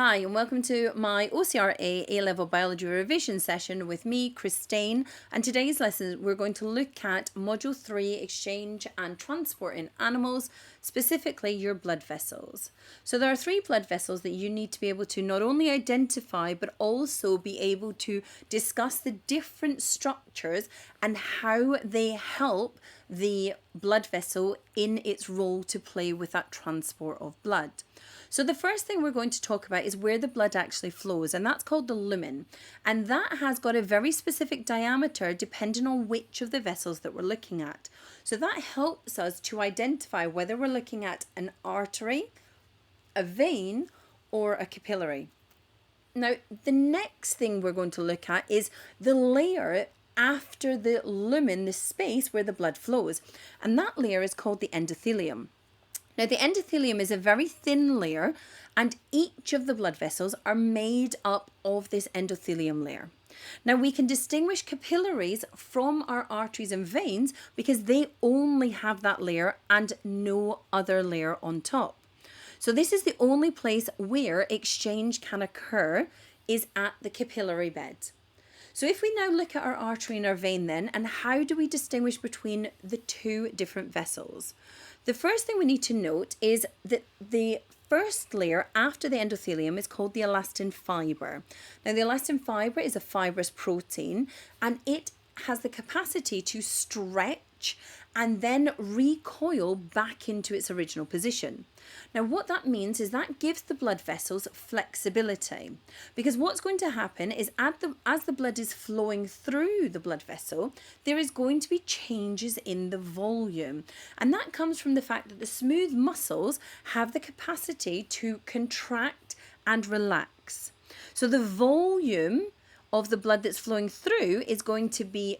Hi, and welcome to my OCR A-Level Biology revision session with me, Christine. And today's lesson, we're going to look at Module 3, Exchange and Transport in Animals, specifically your blood vessels. So there are 3 blood vessels that you need to be able to not only identify, but also be able to discuss the different structures and how they help the blood vessel in its role to play with that transport of blood. So the first thing we're going to talk about is where the blood actually flows, and that's called the lumen. And that has got a very specific diameter depending on which of the vessels that we're looking at. So that helps us to identify whether we're looking at an artery, a vein, or a capillary. Now, the next thing we're going to look at is the layer after the lumen, the space where the blood flows. And that layer is called the endothelium. Now, the endothelium is a very thin layer, and each of the blood vessels are made up of this endothelium layer. Now, we can distinguish capillaries from our arteries and veins because they only have that layer and no other layer on top. So this is the only place where exchange can occur is at the capillary bed. So if we now look at our artery and our vein then, and how do we distinguish between the 2 different vessels? The first thing we need to note is that the first layer after the endothelium is called the elastin fiber. Now, the elastin fiber is a fibrous protein, and it has the capacity to stretch and then recoil back into its original position. Now, what that means is that gives the blood vessels flexibility, because what's going to happen is as the blood is flowing through the blood vessel, there is going to be changes in the volume, and that comes from the fact that the smooth muscles have the capacity to contract and relax. So the volume of the blood that's flowing through is going to be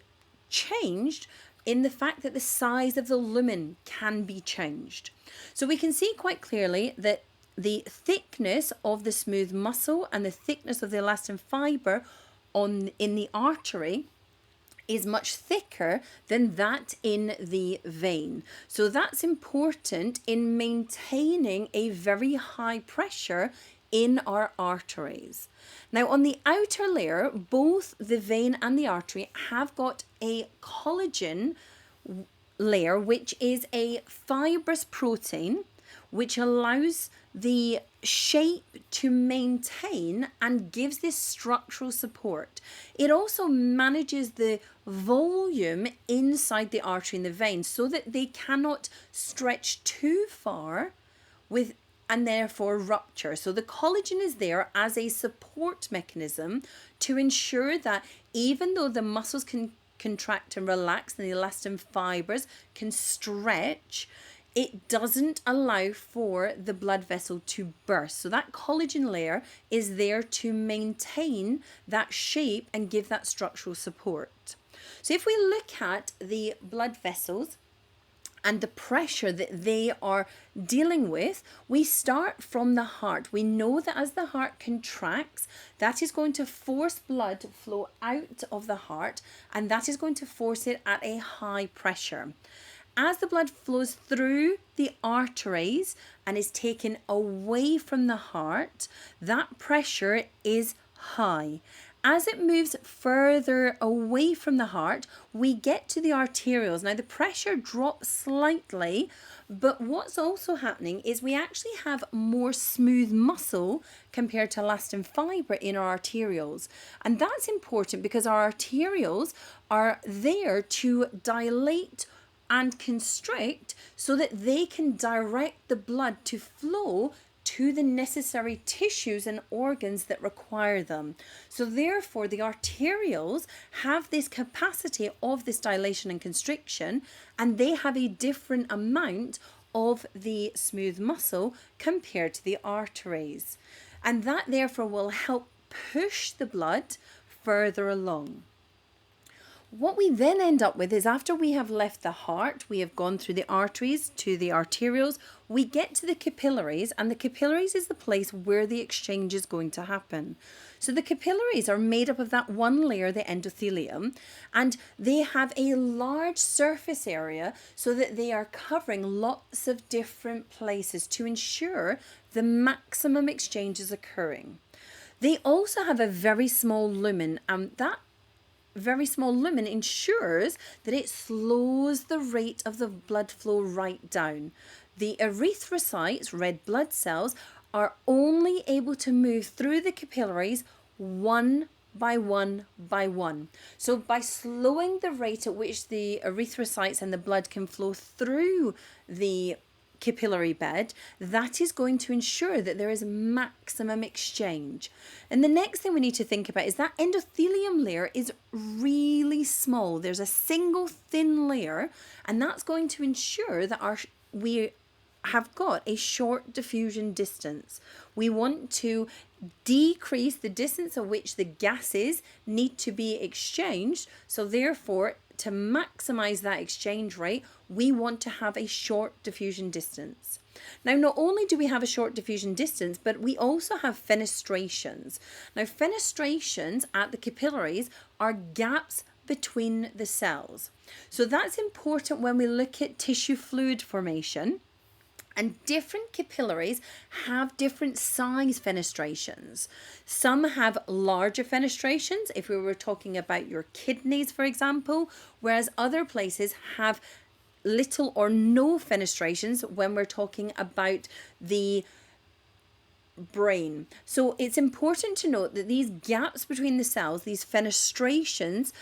changed in the fact that the size of the lumen can be changed. So we can see quite clearly that the thickness of the smooth muscle and the thickness of the elastin fiber in the artery is much thicker than that in the vein. So that's important in maintaining a very high pressure in our arteries. Now, on the outer layer, both the vein and the artery have got a collagen layer, which is a fibrous protein which allows the shape to maintain and gives this structural support. It also manages the volume inside the artery and the vein so that they cannot stretch too far and therefore rupture. So the collagen is there as a support mechanism to ensure that even though the muscles can contract and relax and the elastin fibers can stretch, it doesn't allow for the blood vessel to burst. So that collagen layer is there to maintain that shape and give that structural support. So if we look at the blood vessels and the pressure that they are dealing with, we start from the heart. We know that as the heart contracts, that is going to force blood to flow out of the heart, and that is going to force it at a high pressure. As the blood flows through the arteries and is taken away from the heart, that pressure is high. As it moves further away from the heart, we get to the arterioles. Now, the pressure drops slightly, but what's also happening is we actually have more smooth muscle compared to elastin fiber in our arterioles. And that's important because our arterioles are there to dilate and constrict so that they can direct the blood to flow to the necessary tissues and organs that require them. So therefore, the arterioles have this capacity of this dilation and constriction, and they have a different amount of the smooth muscle compared to the arteries. And that therefore will help push the blood further along. What we then end up with is after we have left the heart, we have gone through the arteries to the arterioles, we get to the capillaries, and the capillaries is the place where the exchange is going to happen. So the capillaries are made up of that one layer, the endothelium, and they have a large surface area so that they are covering lots of different places to ensure the maximum exchange is occurring. They also have a very small lumen, and that very small lumen ensures that it slows the rate of the blood flow right down. The erythrocytes, red blood cells, are only able to move through the capillaries one by one by one. So by slowing the rate at which the erythrocytes and the blood can flow through the capillary bed, that is going to ensure that there is maximum exchange. And the next thing we need to think about is that endothelium layer is really small. There's a single thin layer, and that's going to ensure that we have got a short diffusion distance. We want to decrease the distance at which the gases need to be exchanged. So therefore, to maximize that exchange rate, we want to have a short diffusion distance. Now, not only do we have a short diffusion distance, but we also have fenestrations. Now, fenestrations at the capillaries are gaps between the cells. So that's important when we look at tissue fluid formation. And different capillaries have different size fenestrations. Some have larger fenestrations, if we were talking about your kidneys, for example, whereas other places have little or no fenestrations when we're talking about the brain. So it's important to note that these gaps between the cells, these fenestrations,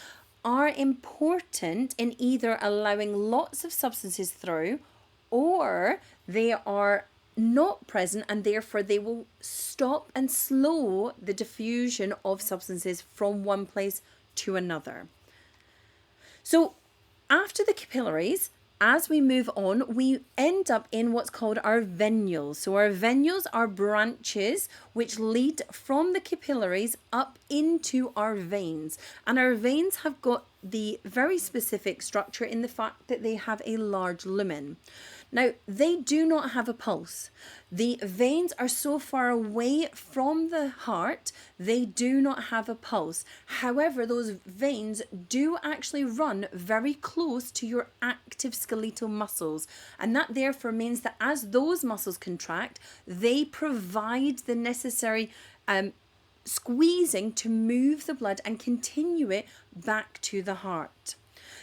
are important in either allowing lots of substances through, or they are not present, and therefore they will stop and slow the diffusion of substances from one place to another. So after the capillaries, as we move on, we end up in what's called our venules. So our venules are branches which lead from the capillaries up into our veins. And our veins have got the very specific structure in the fact that they have a large lumen. Now, they do not have a pulse. The veins are so far away from the heart, they do not have a pulse. However, those veins do actually run very close to your active skeletal muscles. And that therefore means that as those muscles contract, they provide the necessary squeezing to move the blood and continue it back to the heart.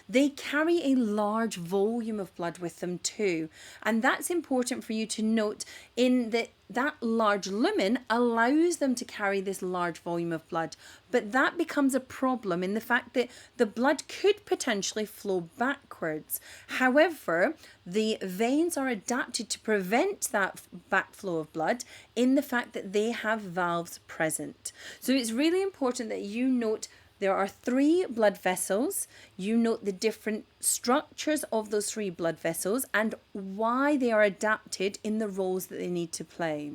They carry a large volume of blood with them too. And that's important for you to note in that large lumen allows them to carry this large volume of blood. But that becomes a problem in the fact that the blood could potentially flow backwards. However, the veins are adapted to prevent that backflow of blood in the fact that they have valves present. So it's really important that you note there are 3 blood vessels. You note the different structures of those 3 blood vessels and why they are adapted in the roles that they need to play.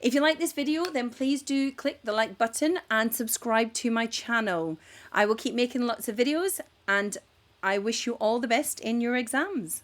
If you like this video, then please do click the like button and subscribe to my channel. I will keep making lots of videos, and I wish you all the best in your exams.